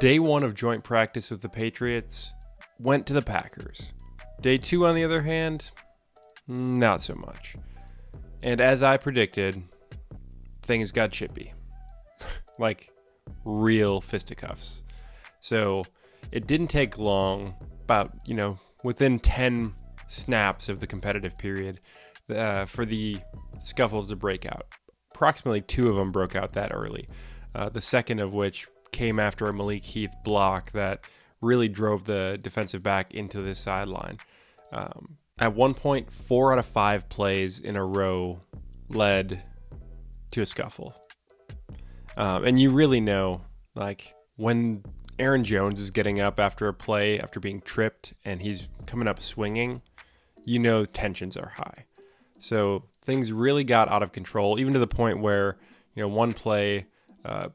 Day 1 of joint practice with the Patriots went to the Packers. Day 2, on the other hand, not so much. And as I predicted, things got chippy. Like real fisticuffs. So it didn't take long, about, within 10 snaps of the competitive period, for the scuffles to break out. Approximately 2 of them broke out that early. The second of which came after a Malik Heath block that really drove the defensive back into the sideline. At one point, 4 out of 5 plays in a row led to a scuffle. And you really know, when Aaron Jones is getting up after a play, after being tripped, and he's coming up swinging, tensions are high. So things really got out of control, even to the point where, one play,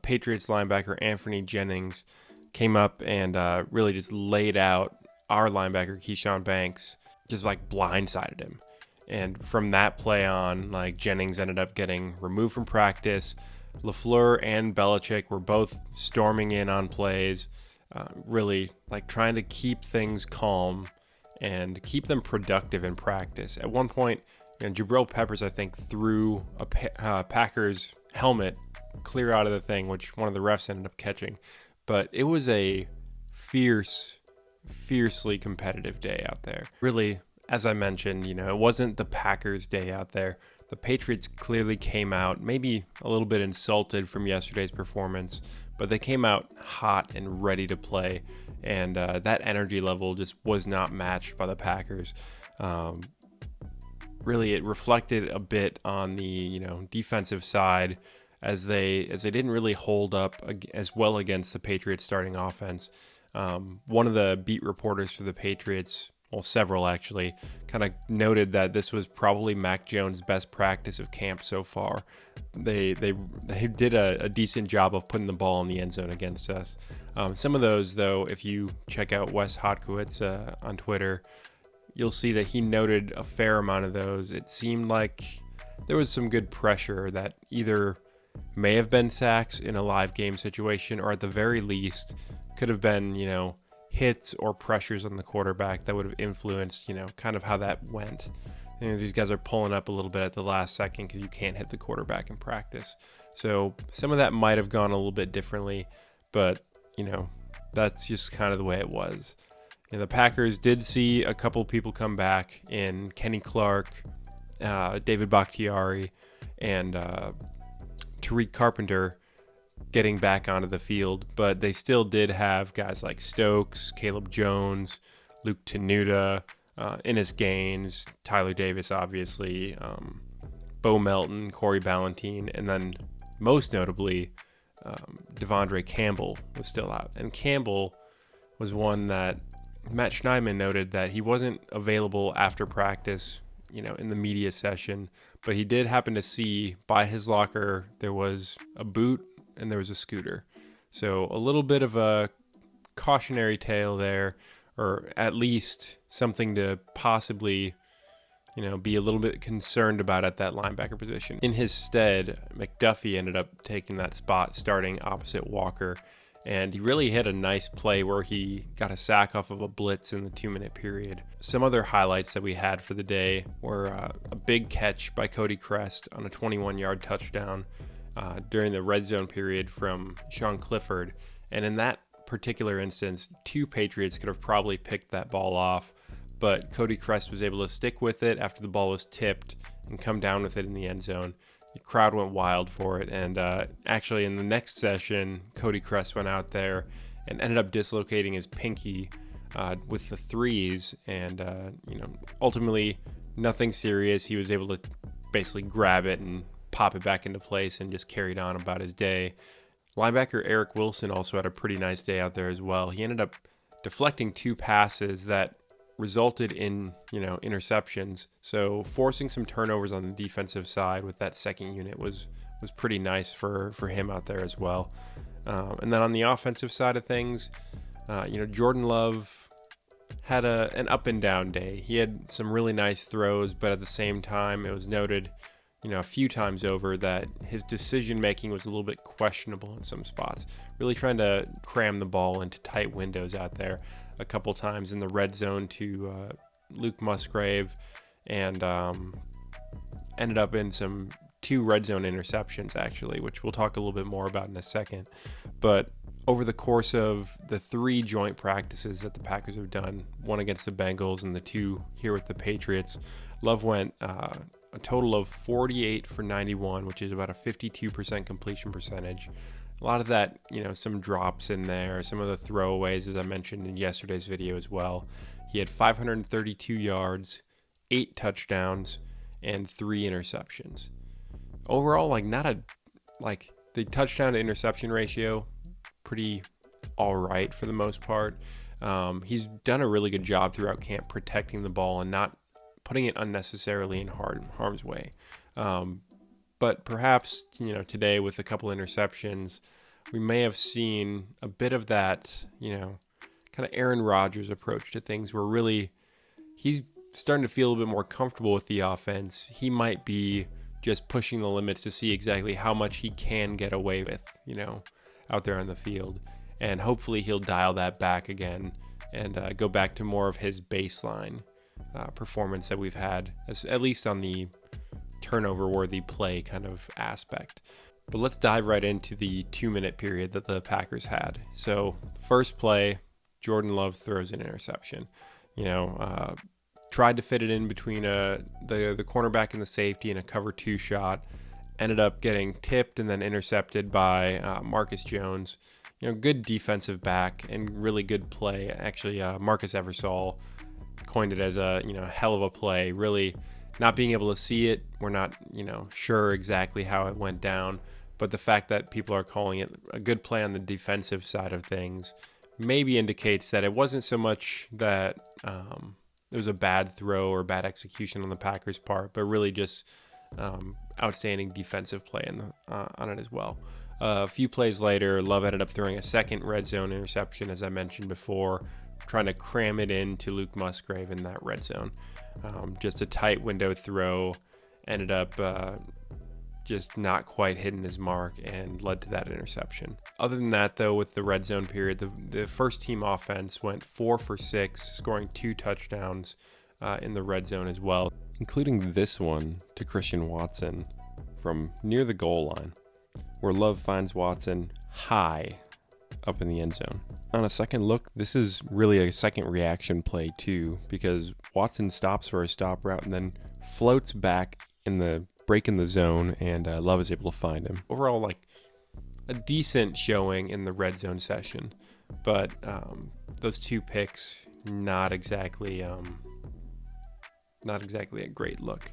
Patriots linebacker Anthony Jennings came up and really just laid out our linebacker Keyshawn Banks, just blindsided him. And from that play on, Jennings ended up getting removed from practice. LaFleur and Belichick were both storming in on plays, really trying to keep things calm and keep them productive in practice. At one point, Jabril Peppers, I think, threw a Packers helmet clear out of the thing, which one of the refs ended up catching. But it was a fiercely competitive day out there. Really, as I mentioned, it wasn't the Packers' day out there. The Patriots clearly came out maybe a little bit insulted from yesterday's performance, but they came out hot and ready to play, and that energy level just was not matched by the Packers. Really, it reflected a bit on the defensive side, as they didn't really hold up as well against the Patriots starting offense. One of the beat reporters for the Patriots, well, several actually, kind of noted that this was probably Mac Jones' best practice of camp so far. They did a decent job of putting the ball in the end zone against us. Some of those, though, if you check out Wes Hodkiewicz on Twitter, you'll see that he noted a fair amount of those. It seemed like there was some good pressure that either may have been sacks in a live game situation, or at the very least could have been, hits or pressures on the quarterback that would have influenced, kind of how that went. These guys are pulling up a little bit at the last second because you can't hit the quarterback in practice. So some of that might have gone a little bit differently, but, that's just kind of the way it was. The Packers did see a couple people come back in Kenny Clark, David Bakhtiari, and Tariq Carpenter getting back onto the field, but they still did have guys like Stokes, Caleb Jones, Luke Tenuta, Ennis Gaines, Tyler Davis, obviously, Bo Melton, Corey Ballentine, and then most notably, Devondre Campbell was still out. And Campbell was one that Matt Schneidman noted that he wasn't available after practice, in the media session, but he did happen to see by his locker there was a boot and there was a scooter. So a little bit of a cautionary tale there, or at least something to possibly, be a little bit concerned about at that linebacker position. In his stead, McDuffie ended up taking that spot, starting opposite Walker, and he really hit a nice play where he got a sack off of a blitz in the 2-minute period. Some other highlights that we had for the day were a big catch by Cody Crest on a 21-yard touchdown during the red zone period from Sean Clifford. And in that particular instance, 2 Patriots could have probably picked that ball off, but Cody Crest was able to stick with it after the ball was tipped and come down with it in the end zone. The crowd went wild for it, and actually in the next session, Cody Crest went out there and ended up dislocating his pinky with the threes, and ultimately nothing serious. He was able to basically grab it and pop it back into place and just carried on about his day. Linebacker Eric Wilson also had a pretty nice day out there as well. He ended up deflecting 2 passes that resulted in, interceptions. So forcing some turnovers on the defensive side with that second unit was pretty nice for him out there as well. And then on the offensive side of things, Jordan Love had an up and down day. He had some really nice throws, but at the same time, it was noted, a few times over that his decision making was a little bit questionable in some spots. Really trying to cram the ball into tight windows out there. A couple times in the red zone to Luke Musgrave, and ended up in two red zone interceptions, actually, which we'll talk a little bit more about in a second. But over the course of the 3 joint practices that the Packers have done, one against the Bengals and the 2 here with the Patriots, Love went a total of 48 for 91, which is about a 52% completion percentage. A lot of that, some drops in there, some of the throwaways, as I mentioned in yesterday's video as well. He had 532 yards, 8 touchdowns, and 3 interceptions. Overall, the touchdown to interception ratio, pretty all right for the most part. He's done a really good job throughout camp protecting the ball and not putting it unnecessarily in harm's way. But perhaps, today with a couple interceptions, we may have seen a bit of that, kind of Aaron Rodgers approach to things where really he's starting to feel a bit more comfortable with the offense. He might be just pushing the limits to see exactly how much he can get away with, out there on the field. And hopefully he'll dial that back again and go back to more of his baseline performance that we've had, at least on the turnover-worthy play kind of aspect. But let's dive right into the 2-minute period that the Packers had. So first play, Jordan Love throws an interception. Tried to fit it in between the cornerback and the safety in a cover 2 shot. Ended up getting tipped and then intercepted by Marcus Jones. Good defensive back and really good play. Actually, Marcus Eversole coined it as a hell of a play. Really not being able to see it. We're not sure exactly how it went down, but the fact that people are calling it a good play on the defensive side of things maybe indicates that it wasn't so much that it was a bad throw or bad execution on the Packers' part, but really just outstanding defensive play on it as well. A few plays later, Love ended up throwing a second red zone interception, as I mentioned before, trying to cram it into Luke Musgrave in that red zone. Just a tight window throw, ended up just not quite hitting his mark and led to that interception. Other than that, though, with the red zone period, the first team offense went 4 for 6, scoring 2 touchdowns in the red zone as well, including this one to Christian Watson from near the goal line, where Love finds Watson high up in the end zone. On a second look, this is really a second reaction play too, because Watson stops for a stop route and then floats back in the break in the zone, and Love is able to find him. Overall, a decent showing in the red zone session, but those 2 picks, not exactly a great look.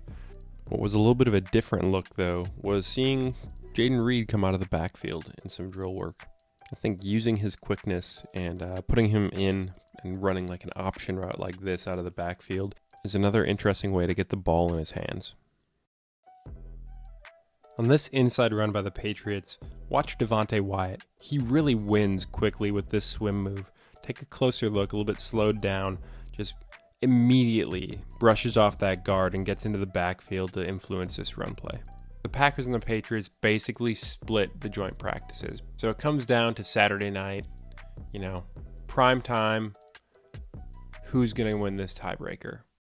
What was a little bit of a different look, though, was seeing Jaden Reed come out of the backfield in some drill work. I think using his quickness and putting him in and running like an option route like this out of the backfield is another interesting way to get the ball in his hands. On this inside run by the Patriots, watch Devontae Wyatt. He really wins quickly with this swim move. Take a closer look, a little bit slowed down, just immediately brushes off that guard and gets into the backfield to influence this run play. The Packers and the Patriots basically split the joint practices. So it comes down to Saturday night, prime time. Who's going to win this tiebreaker?